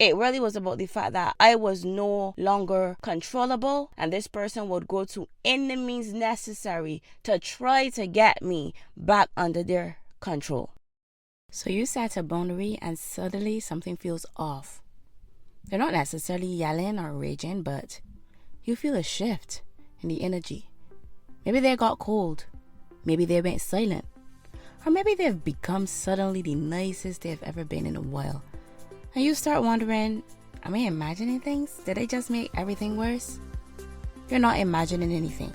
It really was about the fact that I was no longer controllable, and this person would go to any means necessary to try to get me back under their control. So you set a boundary and suddenly something feels off. They're not necessarily yelling or raging, but you feel a shift in the energy. Maybe they got cold. Maybe they went silent. Or maybe they've become suddenly the nicest they've ever been in a while. And you start wondering, am I imagining things? Did I just make everything worse? You're not imagining anything.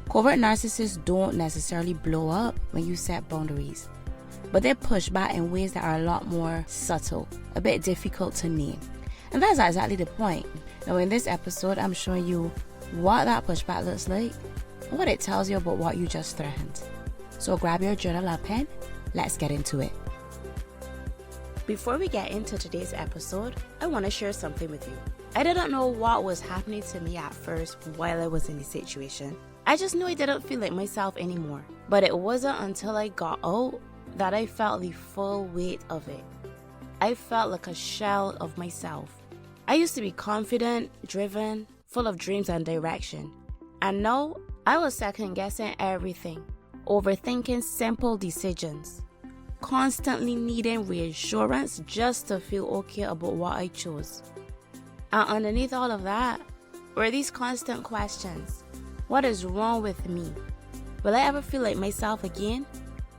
Covert narcissists don't necessarily blow up when you set boundaries, but they push back in ways that are a lot more subtle, a bit difficult to name. And that's exactly the point. Now in this episode, I'm showing you what that pushback looks like and what it tells you about what you just threatened. So grab your journal or pen, let's get into it. Before we get into today's episode, I want to share something with you. I didn't know what was happening to me at first while I was in the situation. I just knew I didn't feel like myself anymore. But it wasn't until I got out that I felt the full weight of it. I felt like a shell of myself. I used to be confident, driven, full of dreams and direction. And now I was second guessing everything, overthinking simple decisions, constantly needing reassurance just to feel okay about what I chose. And underneath all of that were these constant questions. What is wrong with me? Will I ever feel like myself again?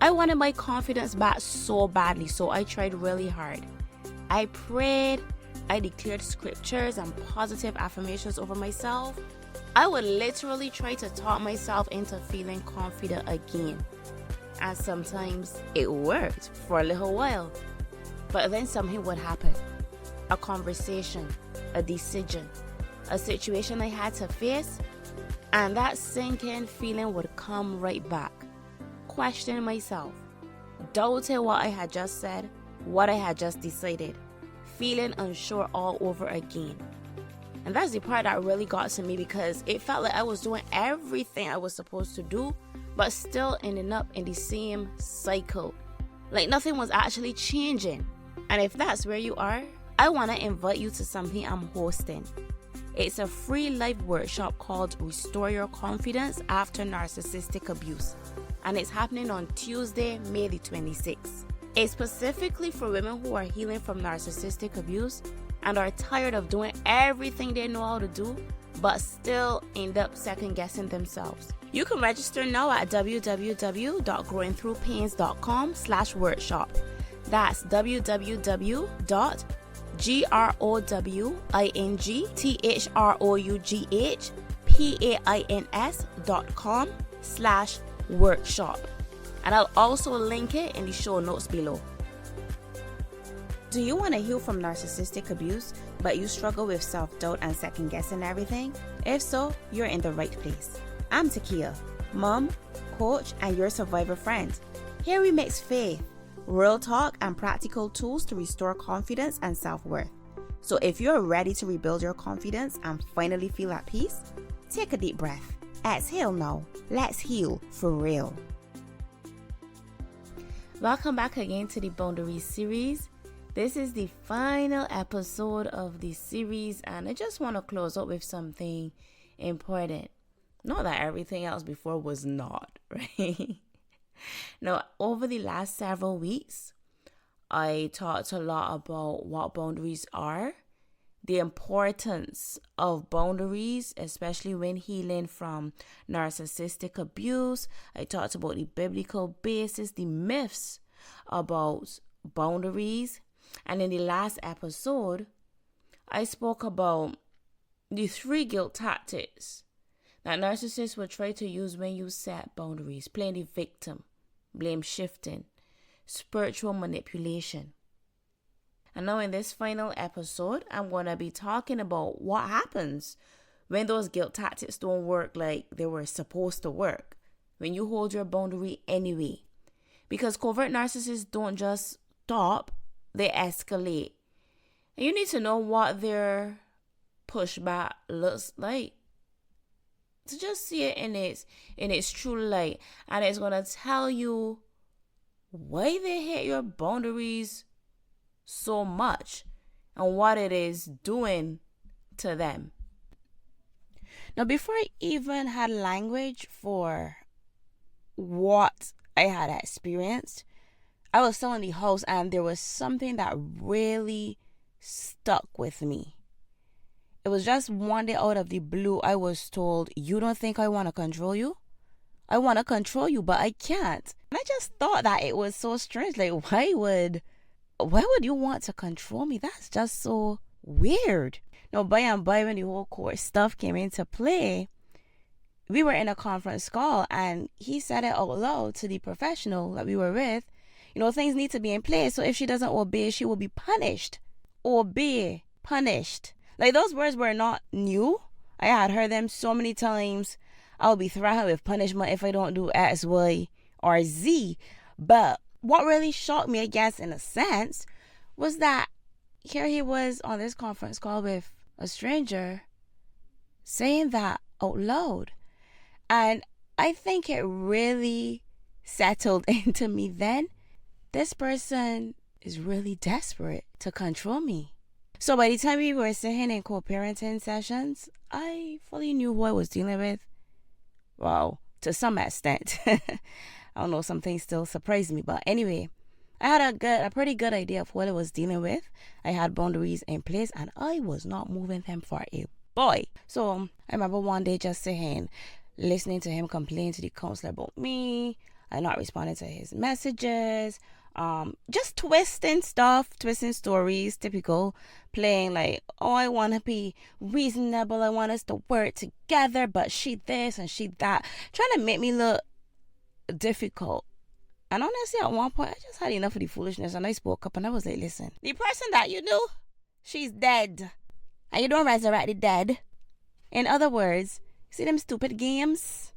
I wanted my confidence back so badly, so I tried really hard. I prayed, I declared scriptures and positive affirmations over myself. I would literally try to talk myself into feeling confident again. And sometimes it worked for a little while. But then something would happen. A conversation, a decision, a situation I had to face, and that sinking feeling would come right back. Questioning myself, doubting what I had just said, what I had just decided, feeling unsure all over again. And that's the part that really got to me, because it felt like I was doing everything I was supposed to do, but still ending up in the same cycle. Like nothing was actually changing. And if that's where you are, I want to invite you to something I'm hosting. It's a free live workshop called Restore Your Confidence After Narcissistic Abuse. And it's happening on Tuesday, May the 26th. It's specifically for women who are healing from narcissistic abuse and are tired of doing everything they know how to do, but still end up second guessing themselves. You can register now at www.growingthroughpains.com/workshop. That's www.growingthroughpains.com/workshop. And I'll also link it in the show notes below. Do you want to heal from narcissistic abuse, but you struggle with self-doubt and second-guessing everything? If so, you're in the right place. I'm Takia, mom, coach, and your survivor friend. Here we mix faith, real talk, and practical tools to restore confidence and self-worth. So if you're ready to rebuild your confidence and finally feel at peace, take a deep breath. Exhale now. Let's heal for real. Welcome back again to the Boundaries series. This is the final episode of the series, and I just want to close up with something important. Not that everything else before was not, right? Now, over the last several weeks, I talked a lot about what boundaries are, the importance of boundaries, especially when healing from narcissistic abuse. I talked about the biblical basis, the myths about boundaries. And in the last episode, I spoke about the 3 guilt tactics that narcissists will try to use when you set boundaries: playing the victim, blame shifting, spiritual manipulation. And now in this final episode, I'm going to be talking about what happens when those guilt tactics don't work like they were supposed to work, when you hold your boundary anyway. Because covert narcissists don't just stop, they escalate. And you need to know what their pushback looks like to just see it in its true light. And it's going to tell you why they hit your boundaries so much and what it is doing to them. Now, before I even had language for what I had experienced, I was still in the house and there was something that really stuck with me. It was just one day out of the blue, I was told, "You don't think I want to control you? I want to control you, but I can't." And I just thought that it was so strange. Like, why would you want to control me? That's just so weird. Now, by and by, when the whole court stuff came into play, we were in a conference call and he said it out loud to the professional that we were with. Things need to be in place. So if she doesn't obey, she will be punished. Obey, punished. Like, those words were not new. I had heard them so many times. I'll be threatened with punishment if I don't do X, Y, or Z. But what really shocked me, I guess, in a sense, was that here he was on this conference call with a stranger saying that out loud. And I think it really settled into me then. This person is really desperate to control me. So by the time we were sitting in co-parenting sessions, I fully knew who I was dealing with. Well, to some extent. I don't know, some things still surprise me. But anyway, I had a pretty good idea of what I was dealing with. I had boundaries in place and I was not moving them for a boy. So I remember one day just sitting, listening to him complain to the counselor about me, and not responding to his messages, just twisting stories, typical, playing like, "Oh, I want to be reasonable, I want us to work together, but she this and she that," trying to make me look difficult. And honestly, at one point, I just had enough of the foolishness and I spoke up and I was like, "Listen, the person that you knew, she's dead, and you don't resurrect the dead." In other words, see them stupid games?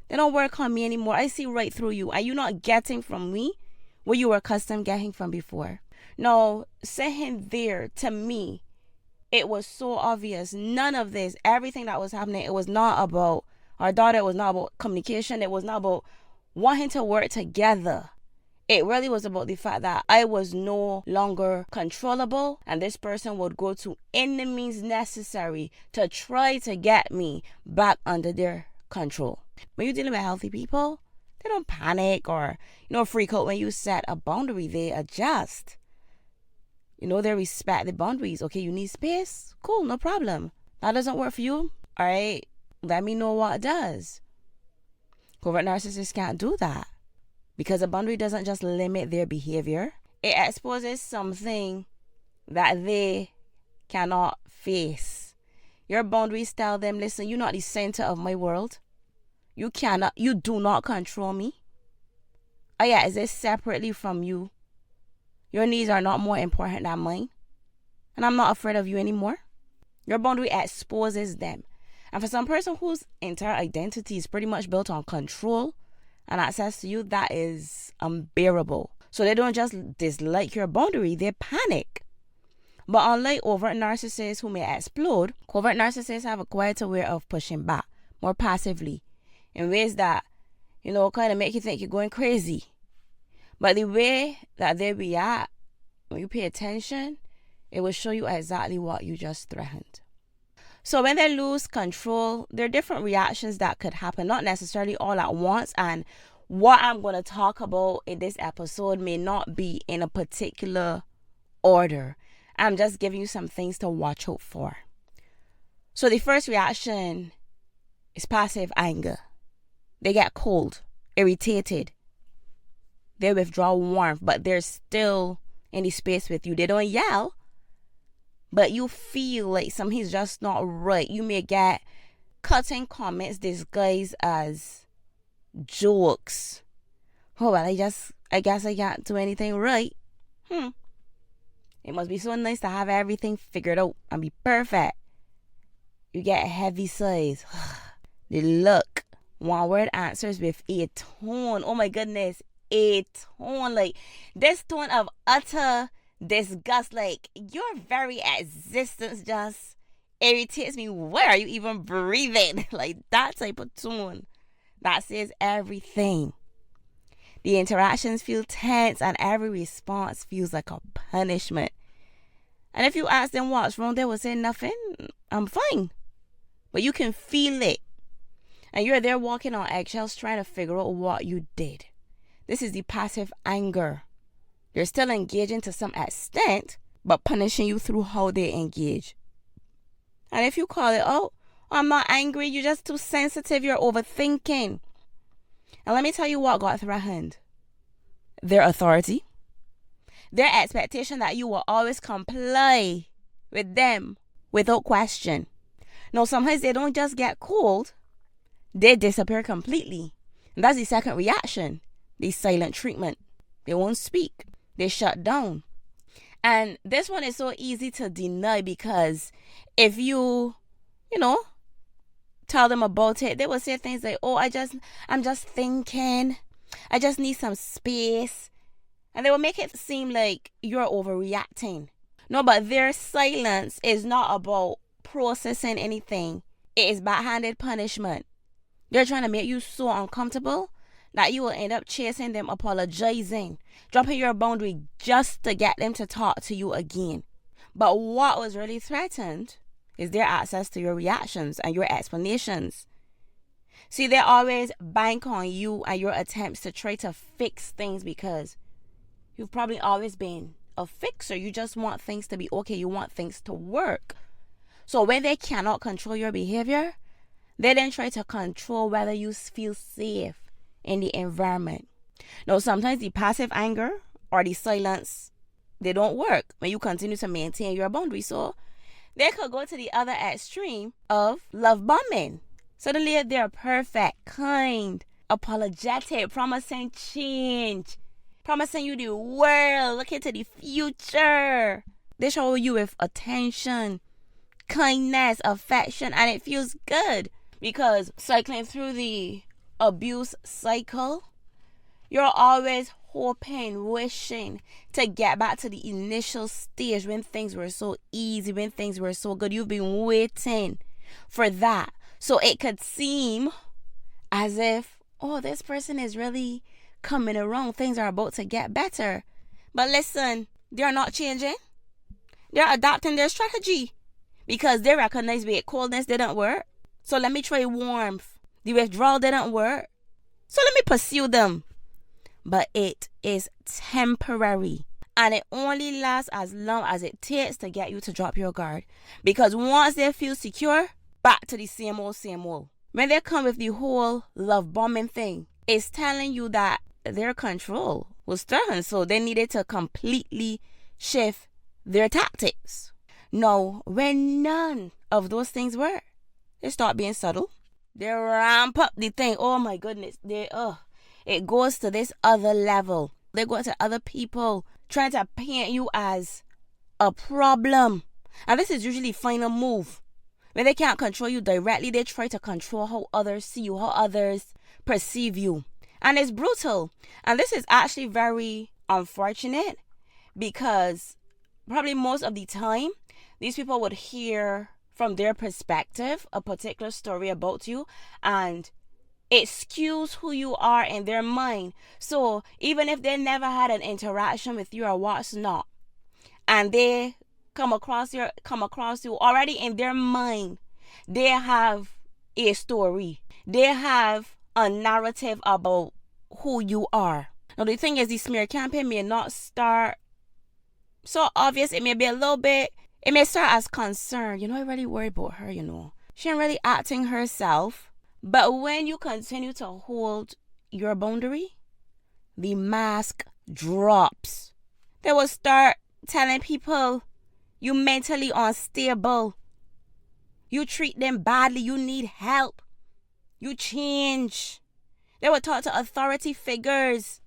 They don't work on me anymore. I see right through you. Are you not getting from me what you were accustomed getting from before? No, sitting there, to me, it was so obvious. None of this, everything that was happening, it was not about our daughter. It was not about communication. It was not about wanting to work together. It really was about the fact that I was no longer controllable, and this person would go to any means necessary to try to get me back under their control. When you're dealing with healthy people, they don't panic or, freak out when you set a boundary. They adjust. They respect the boundaries. Okay, you need space? Cool, no problem. That doesn't work for you? All right, let me know what does. Covert narcissists can't do that. Because a boundary doesn't just limit their behavior. It exposes something that they cannot face. Your boundaries tell them, "Listen, you're not the center of my world. You do not control me. I exist separately from you. Your needs are not more important than mine. And I'm not afraid of you anymore." Your boundary exposes them. And for some person whose entire identity is pretty much built on control and access to you, that is unbearable. So they don't just dislike your boundary, they panic. But unlike overt narcissists who may explode, covert narcissists have a quieter way of pushing back, more passively, in ways that, kind of make you think you're going crazy. But the way that they react, when you pay attention, it will show you exactly what you just threatened. So when they lose control, there are different reactions that could happen, not necessarily all at once. And what I'm going to talk about in this episode may not be in a particular order. I'm just giving you some things to watch out for. So the first reaction is passive anger. They get cold, irritated. They withdraw warmth, but they're still in the space with you. They don't yell, but you feel like something's just not right. You may get cutting comments disguised as jokes. "Oh, well, I guess I can't do anything right. It must be so nice to have everything figured out and be perfect." You get heavy sighs. The look. One word answers with a tone. Oh my goodness. A tone. Like this tone of utter disgust. Like your very existence just irritates me. Where are you even breathing? Like that type of tone that says everything. The interactions feel tense and every response feels like a punishment. And if you ask them what's wrong, they will say nothing. I'm fine. But you can feel it. And you're there walking on eggshells trying to figure out what you did. This is the passive anger. They're still engaging to some extent, but punishing you through how they engage. And if you call it, oh, I'm not angry, you're just too sensitive, you're overthinking. And let me tell you what got threatened. Their authority. Their expectation that you will always comply with them without question. Now, sometimes they don't just get cold, they disappear completely. And that's the second reaction, the silent treatment. They won't speak. They shut down. And this one is so easy to deny because if you tell them about it, they will say things like, oh, I'm just thinking. I just need some space. And they will make it seem like you're overreacting. No, but their silence is not about processing anything. It is backhanded punishment. They're trying to make you so uncomfortable that you will end up chasing them, apologizing, dropping your boundary just to get them to talk to you again. But what was really threatened is their access to your reactions and your explanations. See, they always bank on you and your attempts to try to fix things because you've probably always been a fixer. You just want things to be okay. You want things to work. So when they cannot control your behavior, they then try to control whether you feel safe in the environment. Now, sometimes the passive anger or the silence, they don't work when you continue to maintain your boundaries. So they could go to the other extreme of love bombing. Suddenly they're perfect, kind, apologetic, promising change, promising you the world, looking to the future. They show you with attention, kindness, affection, and it feels good because cycling through the abuse cycle, you're always hoping, wishing to get back to the initial stage when things were so easy, when things were so good. You've been waiting for that. So it could seem as if, oh, this person is really coming around. Things are about to get better. But listen, they're not changing. They're adapting their strategy because they recognize the coldness didn't work. So let me try warmth. The withdrawal didn't work. So let me pursue them. But it is temporary. And it only lasts as long as it takes to get you to drop your guard. Because once they feel secure, back to the same old, same old. When they come with the whole love bombing thing, it's telling you that their control was threatened. So they needed to completely shift their tactics. Now, when none of those things work, they start being subtle. They ramp up the thing. Oh my goodness. It goes to this other level. They go to other people trying to paint you as a problem. And this is usually final move. When they can't control you directly, they try to control how others see you, how others perceive you. And it's brutal. And this is actually very unfortunate because probably most of the time, these people would hear from their perspective a particular story about you and it skews who you are in their mind. So even if they never had an interaction with you or what's not, and they come across you already in their mind, they have a story. They have a narrative about who you are. Now the thing is, the smear campaign may not start so obvious. It may be a little bit, it may start as concern. I really worry about her, She ain't really acting herself. But when you continue to hold your boundary, the mask drops. They will start telling people you mentally unstable. You treat them badly. You need help. You change. They will talk to authority figures.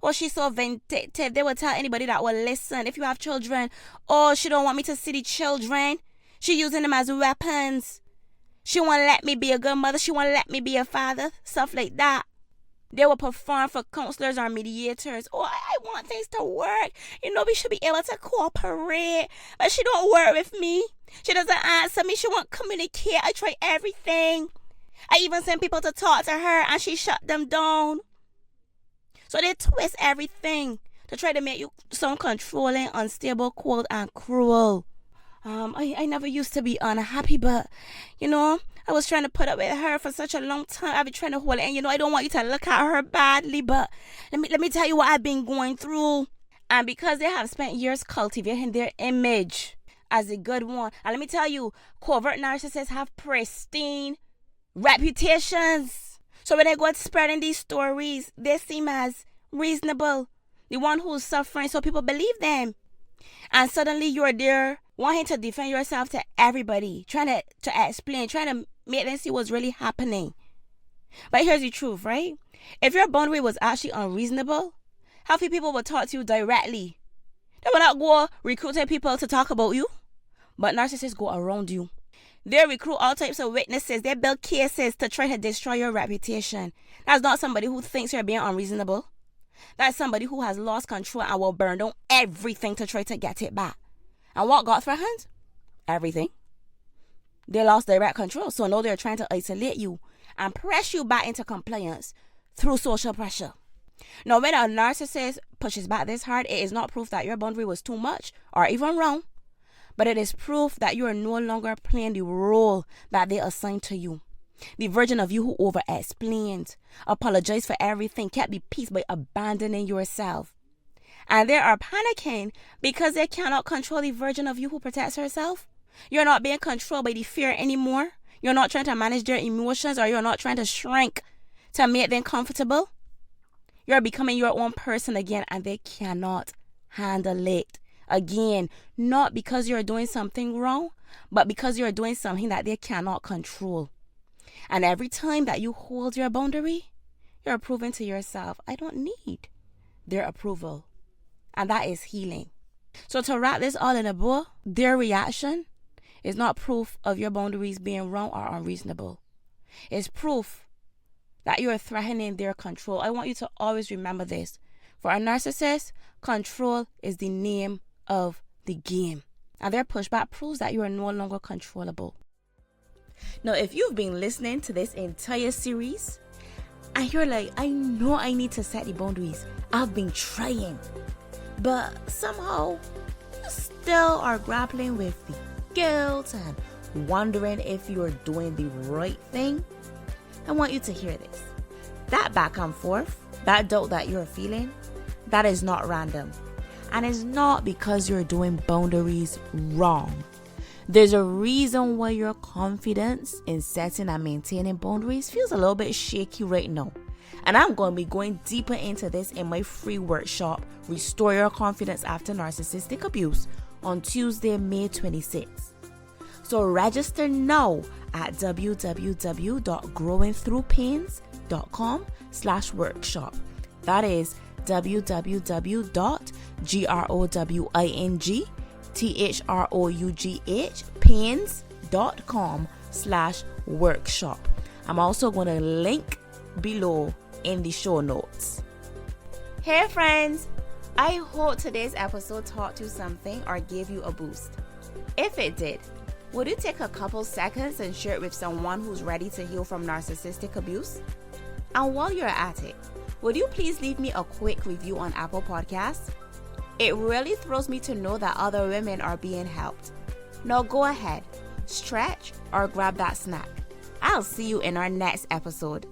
Oh, she's so vindictive. They will tell anybody that will listen. If you have children, oh, she don't want me to see the children. She using them as weapons. She won't let me be a good mother. She won't let me be a father. Stuff like that. They will perform for counselors or mediators. Oh, I want things to work. We should be able to cooperate. But she don't work with me. She doesn't answer me. She won't communicate. I try everything. I even send people to talk to her and she shut them down. So they twist everything to try to make you sound controlling, unstable, cold, and cruel. I never used to be unhappy, but, I was trying to put up with her for such a long time. I've been trying to hold it, and, I don't want you to look at her badly, but let me tell you what I've been going through. And because they have spent years cultivating their image as a good one, and let me tell you, covert narcissists have pristine reputations. So when they go spreading these stories, they seem as reasonable. The one who's suffering, so people believe them. And suddenly you're there wanting to defend yourself to everybody, trying to explain, trying to make them see what's really happening. But here's the truth, right? If your boundary was actually unreasonable, how few people would talk to you directly? They will not go recruiting people to talk about you. But narcissists go around you. They recruit all types of witnesses. They build cases to try to destroy your reputation. That's not somebody who thinks you're being unreasonable. That's somebody who has lost control and will burn down everything to try to get it back. And what got threatened? Everything. They lost direct control, so now they're trying to isolate you and press you back into compliance through social pressure. Now, when a narcissist pushes back this hard, it is not proof that your boundary was too much or even wrong, but it is proof that you are no longer playing the role that they assigned to you. The version of you who over-explained, apologized for everything, kept the peace by abandoning yourself. And they are panicking because they cannot control the version of you who protects herself. You're not being controlled by the fear anymore. You're not trying to manage their emotions, or you're not trying to shrink to make them comfortable. You're becoming your own person again, and they cannot handle it. Again, not because you're doing something wrong, but because you're doing something that they cannot control. And every time that you hold your boundary, you're proving to yourself, I don't need their approval. And that is healing. So to wrap this all in a bow, their reaction is not proof of your boundaries being wrong or unreasonable. It's proof that you are threatening their control. I want you to always remember this. For a narcissist, control is the name of the game. And their pushback proves that you are no longer controllable. Now, if you've been listening to this entire series and you're like, I know I need to set the boundaries, I've been trying, but somehow you still are grappling with the guilt and wondering if you're doing the right thing, I want you to hear this. That back and forth, that doubt that you're feeling, that is not random. And it's not because you're doing boundaries wrong. There's a reason why your confidence in setting and maintaining boundaries feels a little bit shaky right now. And I'm going to be going deeper into this in my free workshop, Restore Your Confidence After Narcissistic Abuse, on Tuesday, May 26th. So register now at www.growingthroughpains.com/workshop. That is www.growingthroughpains.com/workshop. I'm also going to link below in the show notes. Hey friends, I hope today's episode taught you something or gave you a boost. If it did, would you take a couple seconds and share it with someone who's ready to heal from narcissistic abuse? And while you're at it, would you please leave me a quick review on Apple Podcasts? It really thrills me to know that other women are being helped. Now go ahead, stretch or grab that snack. I'll see you in our next episode.